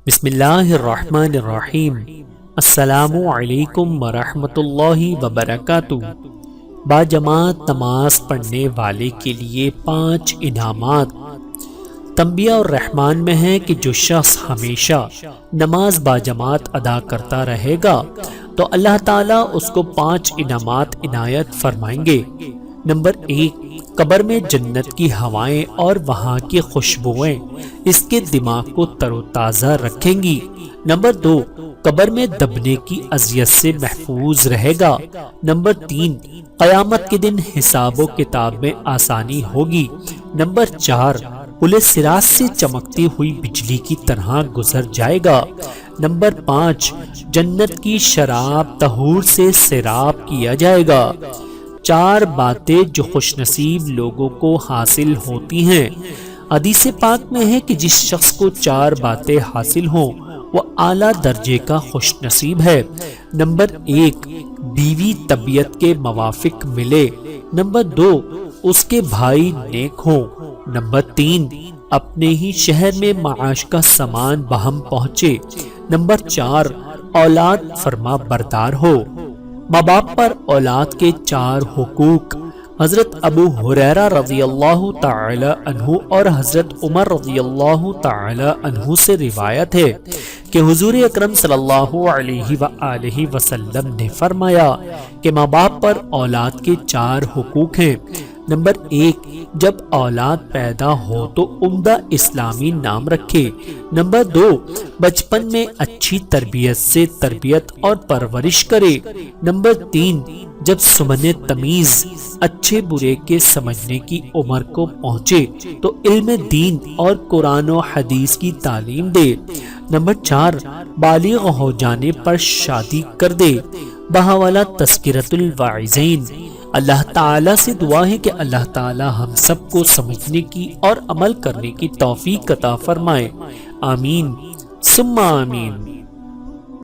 بسم اللہ الرحمن الرحیم۔ السلام علیکم ورحمۃ اللہ وبرکاتہ۔ باجماعت نماز پڑھنے والے کے لیے 5 انعامات۔ تنبیہ الرحمن میں ہے کہ جو شخص ہمیشہ نماز باجماعت ادا کرتا رہے گا تو اللہ تعالیٰ اس کو 5 انعامات عنایت فرمائیں گے۔ نمبر 1، قبر میں جنت کی ہوائیں اور وہاں کی خوشبوئیں اس کے دماغ کو تر و تازہ رکھیں گی۔ نمبر 2، قبر میں دبنے کی اذیت سے محفوظ رہے گا۔ نمبر 3، قیامت کے دن حساب و کتاب میں آسانی ہوگی۔ نمبر 4، پل صراط سے چمکتی ہوئی بجلی کی طرح گزر جائے گا۔ نمبر 5، جنت کی شراب طہور سے سیراب کیا جائے گا۔ 4 باتیں جو خوش نصیب لوگوں کو حاصل ہوتی ہیں۔ حدیث پاک میں ہے کہ جس شخص کو 4 باتیں حاصل ہوں وہ اعلیٰ درجے کا خوش نصیب ہے۔ نمبر 1، بیوی طبیعت کے موافق ملے۔ نمبر 2، اس کے بھائی نیک ہوں۔ نمبر 3، اپنے ہی شہر میں معاش کا سامان بہم پہنچے۔ نمبر 4، اولاد فرما بردار ہو۔ ماں باپ پر اولاد کے 4 حقوق۔ حضرت ابو ہریرہ رضی اللہ تعالی عنہ اور حضرت عمر رضی اللہ تعالی عنہ سے روایت ہے کہ حضور اکرم صلی اللہ علیہ وآلہ وسلم نے فرمایا کہ ماں باپ پر اولاد کے 4 حقوق ہیں۔ نمبر 1، جب اولاد پیدا ہو تو عمدہ اسلامی نام رکھے۔ نمبر 2، بچپن میں اچھی تربیت سے تربیت اور پرورش کرے۔ نمبر 3، جب سمن تمیز اچھے برے کے سمجھنے کی عمر کو پہنچے تو علم دین اور قرآن و حدیث کی تعلیم دے۔ نمبر 4، بالغ ہو جانے پر شادی کر دے۔ بہاولا تذکرۃ الواعظین۔ اللہ تعالیٰ سے دعا ہے کہ اللہ تعالیٰ ہم سب کو سمجھنے کی اور عمل کرنے کی توفیق عطا فرمائے۔ آمین ثم آمین۔